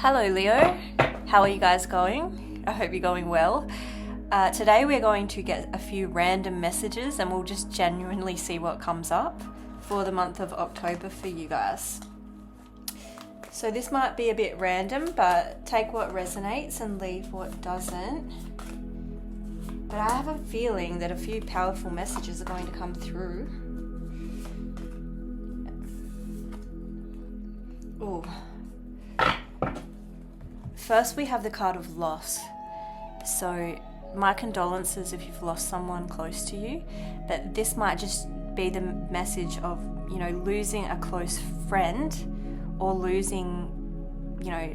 Hello Leo, how are you guys going? I hope you're going well. Today we're going to get a few random messages and we'll just genuinely see what comes up for the month of October for you guys. So this might be a bit random, but take what resonates and leave what doesn't. But I have a feeling that a few powerful messages are going to come through. Ooh. First, we have the card of loss. So, my condolences if you've lost someone close to you, but this might just be the message of, losing a close friend or losing,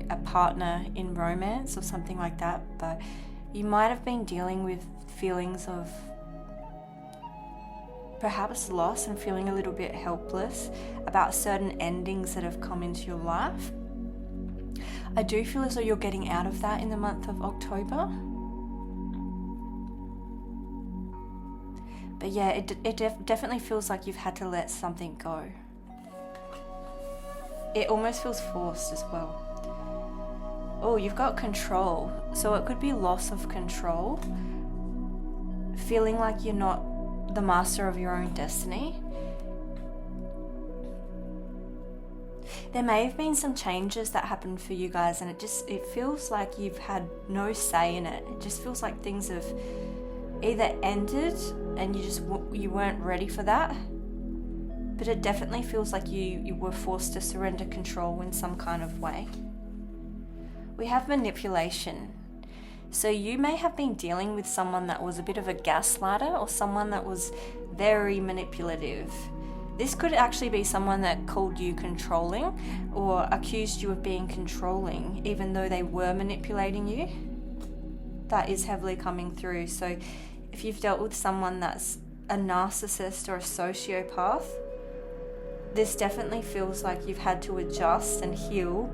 a partner in romance or something like that. But you might have been dealing with feelings of perhaps loss and feeling a little bit helpless about certain endings that have come into your life. I do feel as though you're getting out of that in the month of October. But yeah, it definitely feels like you've had to let something go. It almost feels forced as well. Oh, you've got control. So it could be loss of control. Feeling like you're not the master of your own destiny. There may have been some changes that happened for you guys, and it feels like you've had no say in it. It just feels like things have either ended and you weren't ready for that, but it definitely feels like you were forced to surrender control in some kind of way. We have manipulation. So you may have been dealing with someone that was a bit of a gaslighter or someone that was very manipulative. This could actually be someone that called you controlling or accused you of being controlling, even though they were manipulating you. That is heavily coming through. So if you've dealt with someone that's a narcissist or a sociopath, this definitely feels like you've had to adjust and heal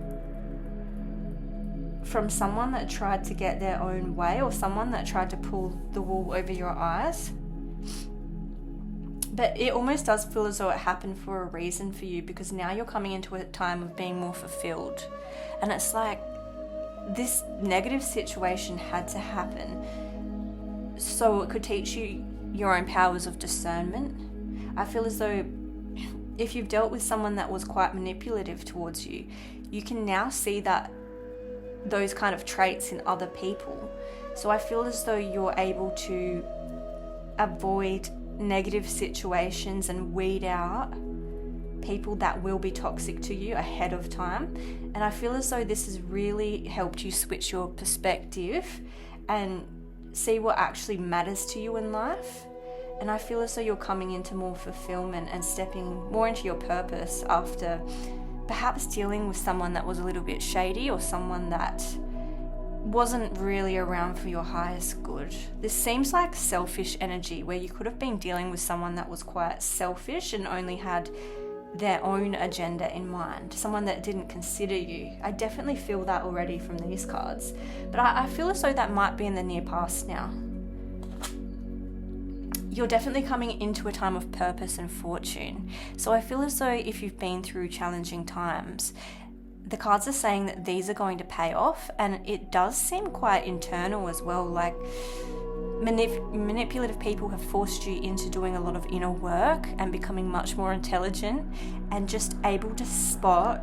from someone that tried to get their own way or someone that tried to pull the wool over your eyes. But it almost does feel as though it happened for a reason for you, because now you're coming into a time of being more fulfilled. And it's like this negative situation had to happen so it could teach you your own powers of discernment. I feel as though if you've dealt with someone that was quite manipulative towards you, you can now see that those kind of traits in other people. So I feel as though you're able to avoid negative situations and weed out people that will be toxic to you ahead of time. And I feel as though this has really helped you switch your perspective and see what actually matters to you in life. And I feel as though you're coming into more fulfillment and stepping more into your purpose after perhaps dealing with someone that was a little bit shady or someone that wasn't really around for your highest good. This seems like selfish energy, where you could have been dealing with someone that was quite selfish and only had their own agenda in mind, someone that didn't consider you. I definitely feel that already from these cards, but I feel as though that might be in the near past now. You're definitely coming into a time of purpose and fortune. So I feel as though if you've been through challenging times, the cards are saying that these are going to pay off, and it does seem quite internal as well. Like manipulative people have forced you into doing a lot of inner work and becoming much more intelligent and just able to spot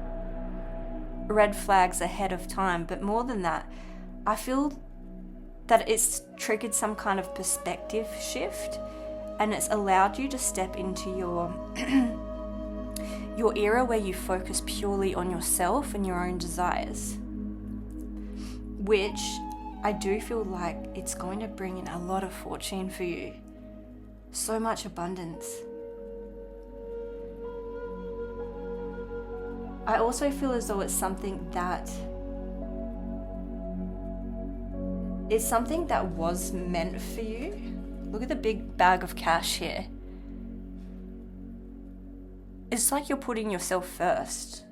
red flags ahead of time. But more than that, I feel that it's triggered some kind of perspective shift, and it's allowed you to step into your era where you focus purely on yourself and your own desires, which I do feel like it's going to bring in a lot of fortune for you. So much abundance. I also feel as though it's something that was meant for you. Look at the big bag of cash here. It's like you're putting yourself first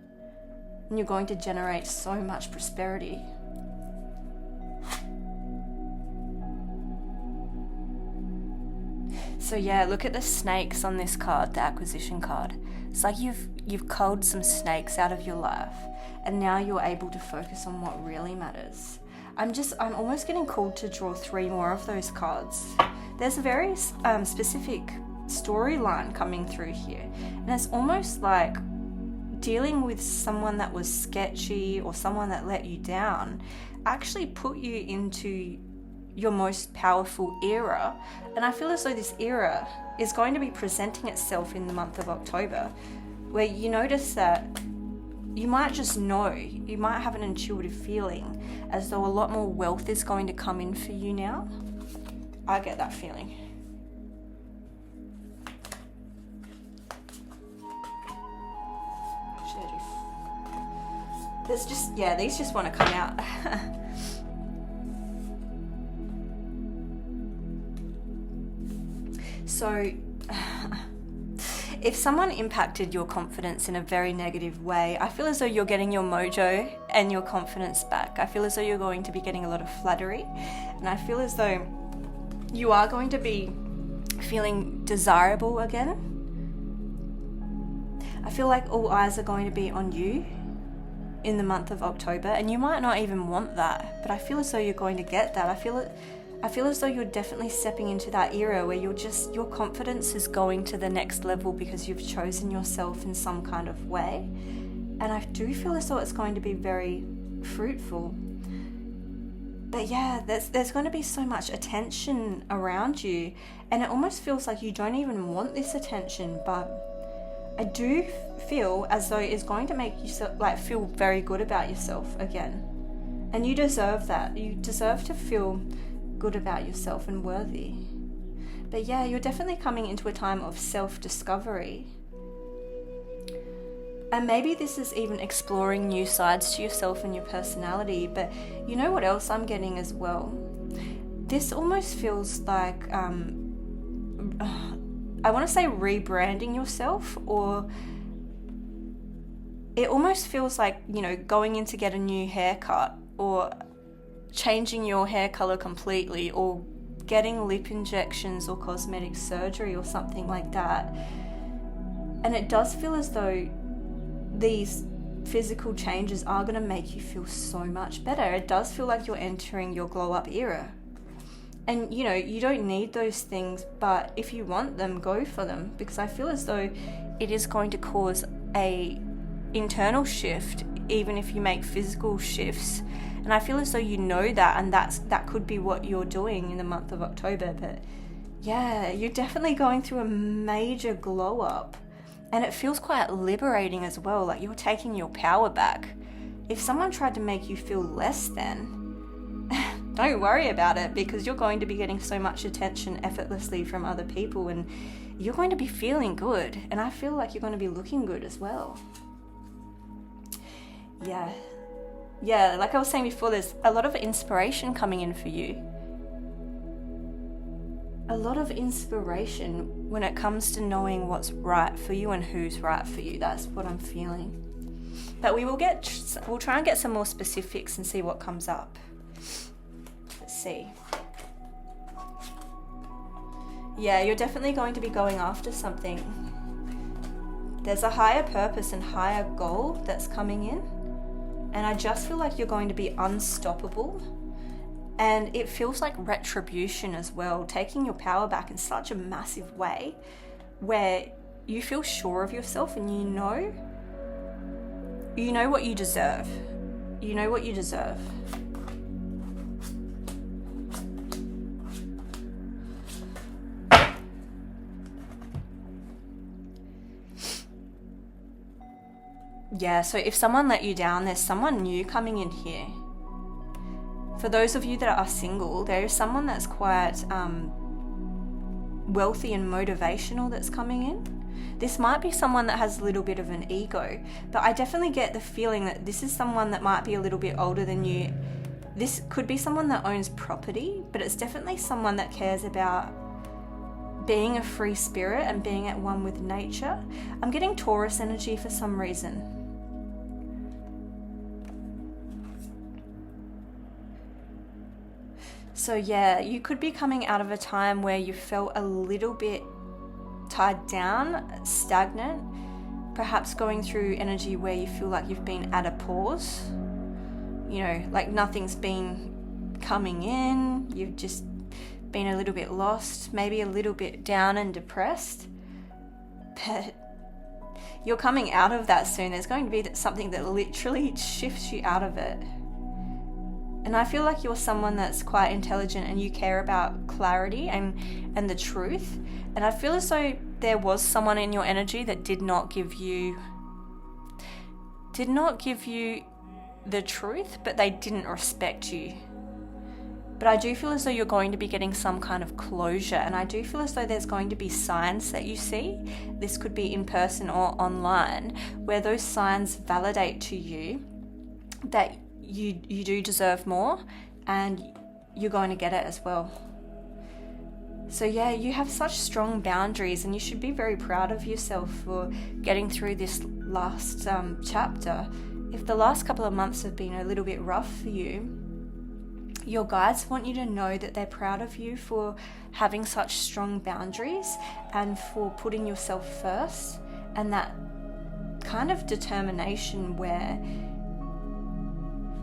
and you're going to generate so much prosperity. So yeah, look at the snakes on this card, the acquisition card. It's like you've culled some snakes out of your life, and now you're able to focus on what really matters. I'm almost getting called to draw 3 more of those cards. There's a very specific storyline coming through here, and it's almost like dealing with someone that was sketchy or someone that let you down actually put you into your most powerful era. And I feel as though this era is going to be presenting itself in the month of October, where you notice that you might just know, you might have an intuitive feeling as though a lot more wealth is going to come in for you now. I get that feeling. There's just, yeah, these just want to come out. So, if someone impacted your confidence in a very negative way, I feel as though you're getting your mojo and your confidence back. I feel as though you're going to be getting a lot of flattery, and I feel as though you are going to be feeling desirable again. I feel like all eyes are going to be on you in the month of October, and you might not even want that, but I feel as though you're going to get that. I feel as though you're definitely stepping into that era where your confidence is going to the next level because you've chosen yourself in some kind of way. And I do feel as though it's going to be very fruitful. But yeah, there's going to be so much attention around you, and it almost feels like you don't even want this attention, but I do feel as though it's going to make you feel very good about yourself again. And you deserve that. You deserve to feel good about yourself and worthy. But yeah, you're definitely coming into a time of self-discovery. And maybe this is even exploring new sides to yourself and your personality. But you know what else I'm getting as well? This almost feels like, I want to say rebranding yourself, or it almost feels like, going in to get a new haircut, or changing your hair color completely, or getting lip injections or cosmetic surgery or something like that. And it does feel as though these physical changes are going to make you feel so much better. It does feel like you're entering your glow up era. And you don't need those things, but if you want them, go for them, because I feel as though it is going to cause a internal shift, even if you make physical shifts. And I feel as though you know that, and that could be what you're doing in the month of October. But yeah, you're definitely going through a major glow up, and it feels quite liberating as well, like you're taking your power back. If someone tried to make you feel less than, don't worry about it, because you're going to be getting so much attention effortlessly from other people, and you're going to be feeling good, and I feel like you're going to be looking good as well. Yeah, like I was saying before, there's a lot of inspiration coming in for you. A lot of inspiration when it comes to knowing what's right for you and who's right for you. That's what I'm feeling. But we'll try and get some more specifics and see what comes up. Let's see. Yeah, you're definitely going to be going after something. There's a higher purpose and higher goal that's coming in. And I just feel like you're going to be unstoppable. And it feels like retribution as well, taking your power back in such a massive way where you feel sure of yourself, and you know what you deserve. You know what you deserve. Yeah, so if someone let you down, there's someone new coming in here. For those of you that are single, there is someone that's quite wealthy and motivational that's coming in. This might be someone that has a little bit of an ego, but I definitely get the feeling that this is someone that might be a little bit older than you. This could be someone that owns property, but it's definitely someone that cares about being a free spirit and being at one with nature. I'm getting Taurus energy for some reason. So yeah, you could be coming out of a time where you felt a little bit tied down, stagnant, perhaps going through energy where you feel like you've been at a pause, you know, like nothing's been coming in, you've just been a little bit lost, maybe a little bit down and depressed. But you're coming out of that soon. There's going to be something that literally shifts you out of it. And I feel like you're someone that's quite intelligent and you care about clarity and the truth. And I feel as though there was someone in your energy that did not give you the truth, but they didn't respect you. But I do feel as though you're going to be getting some kind of closure, and I do feel as though there's going to be signs that you see. This could be in person or online, where those signs validate to you that you do deserve more and you're going to get it as well. So yeah, you have such strong boundaries and you should be very proud of yourself for getting through this last chapter. If the last couple of months have been a little bit rough for you, your guides want you to know that they're proud of you for having such strong boundaries and for putting yourself first, and that kind of determination where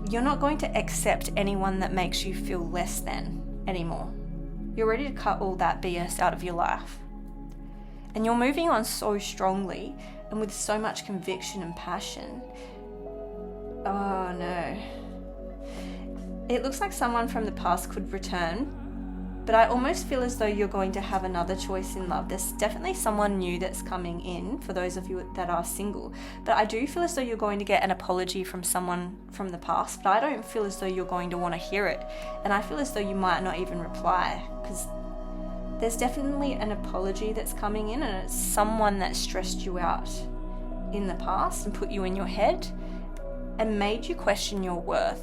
you're not going to accept anyone that makes you feel less than anymore. You're ready to cut all that BS out of your life. And you're moving on so strongly and with so much conviction and passion. Oh no. It looks like someone from the past could return, but I almost feel as though you're going to have another choice in love. There's definitely someone new that's coming in for those of you that are single, but I do feel as though you're going to get an apology from someone from the past, but I don't feel as though you're going to want to hear it, and I feel as though you might not even reply, because there's definitely an apology that's coming in, and it's someone that stressed you out in the past and put you in your head and made you question your worth.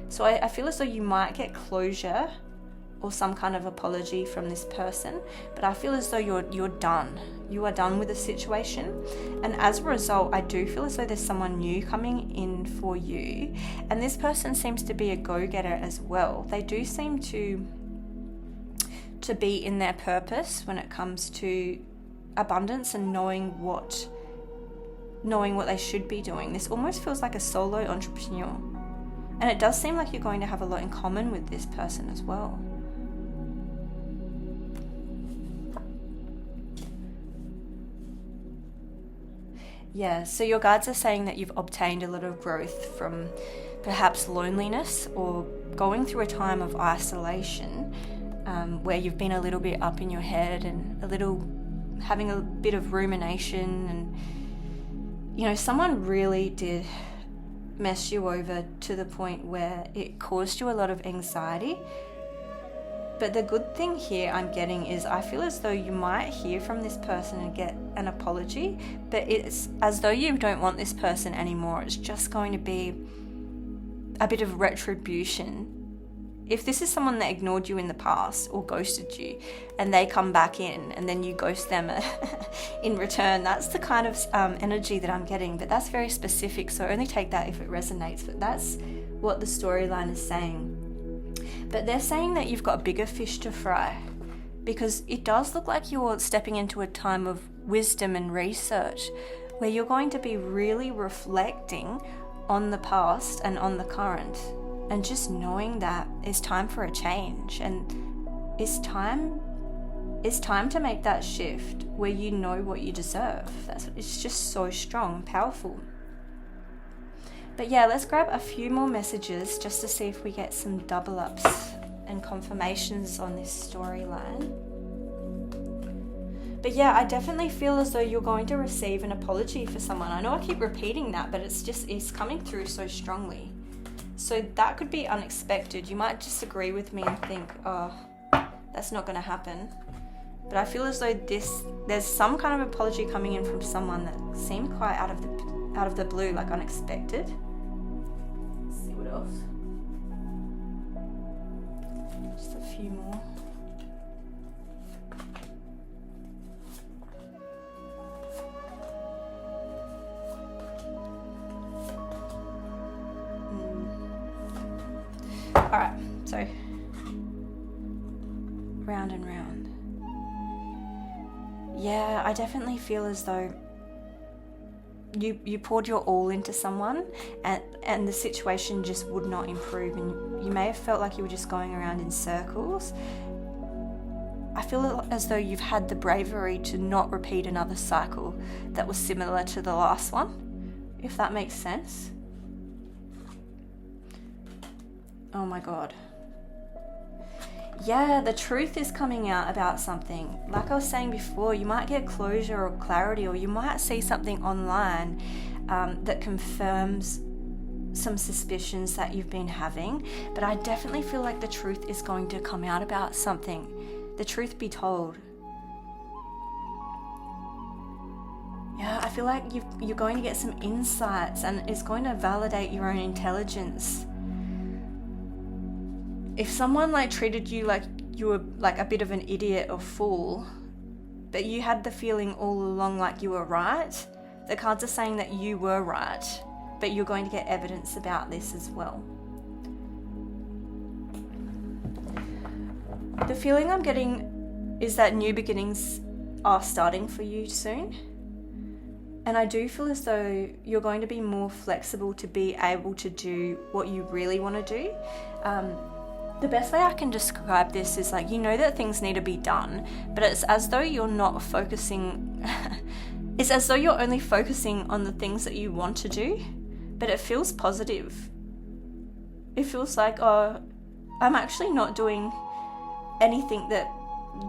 So I feel as though you might get closure or some kind of apology from this person, but I feel as though you're done. You are done with the situation, and as a result, I do feel as though there's someone new coming in for you, and this person seems to be a go-getter as well. They do seem to be in their purpose when it comes to abundance and knowing what they should be doing. This almost feels like a solo entrepreneur. And it does seem like you're going to have a lot in common with this person as well. Yeah, so your guides are saying that you've obtained a lot of growth from perhaps loneliness or going through a time of isolation, where you've been a little bit up in your head and having a bit of rumination, and you know, someone really did mess you over to the point where it caused you a lot of anxiety. But the good thing here I'm getting is I feel as though you might hear from this person and get an apology, but it's as though you don't want this person anymore. It's just going to be a bit of retribution. If this is someone that ignored you in the past or ghosted you and they come back in and then you ghost them in return, that's the kind of energy that I'm getting. But that's very specific, so only take that if it resonates. But that's what the storyline is saying. But they're saying that you've got bigger fish to fry, because it does look like you're stepping into a time of wisdom and research where you're going to be really reflecting on the past and on the current, and just knowing that it's time for a change, and it's time to make that shift where you know what you deserve. It's just so strong and powerful. But yeah, let's grab a few more messages just to see if we get some double ups and confirmations on this storyline. But yeah, I definitely feel as though you're going to receive an apology for someone. I know I keep repeating that, but it's coming through so strongly. So that could be unexpected. You might disagree with me and think, oh, that's not going to happen. But I feel as though there's some kind of apology coming in from someone that seemed quite out of the blue, like unexpected. Let's see what else. Just a few more. Alright, so round and round. Yeah, I definitely feel as though you poured your all into someone and the situation just would not improve, and you may have felt like you were just going around in circles. I feel as though you've had the bravery to not repeat another cycle that was similar to the last one, if that makes sense. Oh my God. Yeah, the truth is coming out about something. Like I was saying before, you might get closure or clarity, or you might see something online that confirms some suspicions that you've been having. But I definitely feel like the truth is going to come out about something. The truth be told. Yeah, I feel like you're going to get some insights, and it's going to validate your own intelligence. If someone treated you like you were a bit of an idiot or fool, but you had the feeling all along like you were right, the cards are saying that you were right, but you're going to get evidence about this as well. The feeling I'm getting is that new beginnings are starting for you soon. And I do feel as though you're going to be more flexible to be able to do what you really want to do. The best way I can describe this is you know that things need to be done, but it's as though you're not focusing, it's as though you're only focusing on the things that you want to do, but it feels positive. It feels like, oh, I'm actually not doing anything that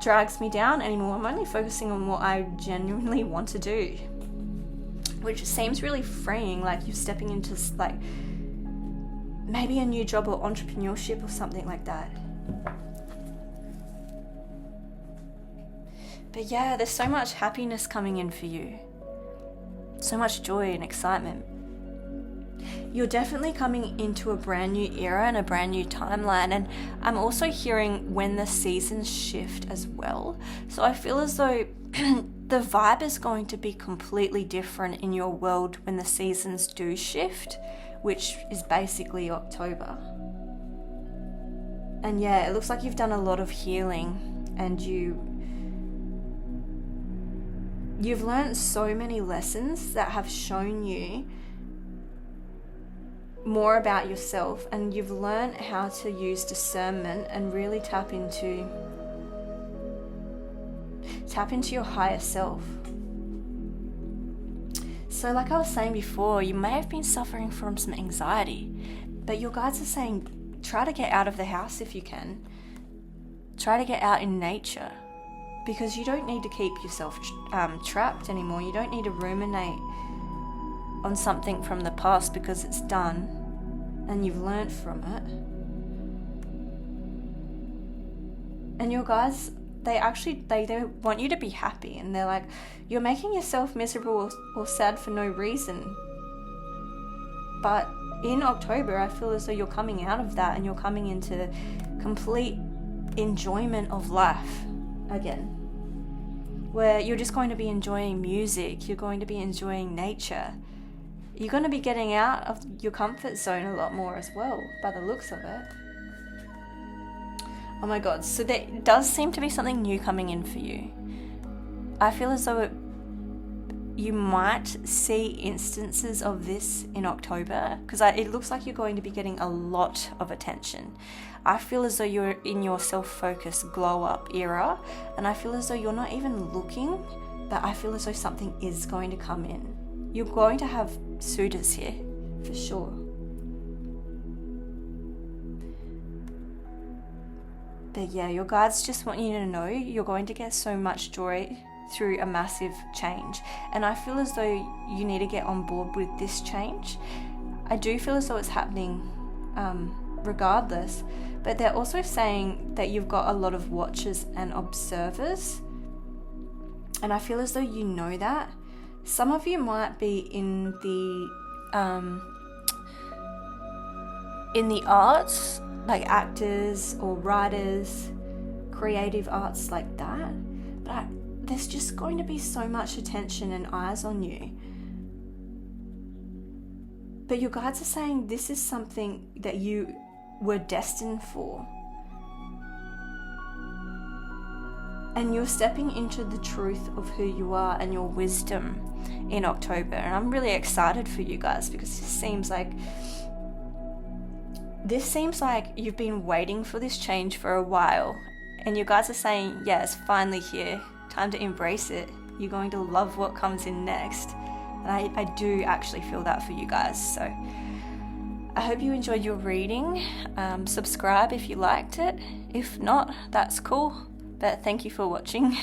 drags me down anymore. I'm only focusing on what I genuinely want to do, which seems really freeing, like you're stepping into maybe a new job or entrepreneurship or something like that. But yeah, there's so much happiness coming in for you. So much joy and excitement. You're definitely coming into a brand new era and a brand new timeline, and I'm also hearing when the seasons shift as well. So I feel as though the vibe is going to be completely different in your world when the seasons do shift, which is basically October. And yeah, it looks like you've done a lot of healing, and you've learned so many lessons that have shown you more about yourself, and you've learned how to use discernment and really tap into your higher self. So like I was saying before, you may have been suffering from some anxiety, but your guides are saying try to get out of the house if you can. Try to get out in nature, because you don't need to keep yourself trapped anymore. You don't need to ruminate on something from the past, because it's done and you've learned from it. And your guides, they want you to be happy, and they're like, you're making yourself miserable or sad for no reason. But in October, I feel as though you're coming out of that, and you're coming into complete enjoyment of life again, where you're just going to be enjoying music, you're going to be enjoying nature, you're going to be getting out of your comfort zone a lot more as well, by the looks of it. Oh my God, so there does seem to be something new coming in for you. I feel as though you might see instances of this in October, because it looks like you're going to be getting a lot of attention. I feel as though you're in your self-focused glow-up era, and I feel as though you're not even looking, but I feel as though something is going to come in. You're going to have suitors here, for sure. But yeah, your guides just want you to know you're going to get so much joy through a massive change. And I feel as though you need to get on board with this change. I do feel as though it's happening regardless. But they're also saying that you've got a lot of watchers and observers. And I feel as though you know that. Some of you might be in the arts, like actors or writers, creative arts like that. But there's just going to be so much attention and eyes on you. But your guides are saying this is something that you were destined for. And you're stepping into the truth of who you are and your wisdom in October. And I'm really excited for you guys, because this seems like you've been waiting for this change for a while. And you guys are saying, yeah, it's finally here. Time to embrace it. You're going to love what comes in next. And I do actually feel that for you guys. So I hope you enjoyed your reading. Subscribe if you liked it. If not, that's cool. But thank you for watching.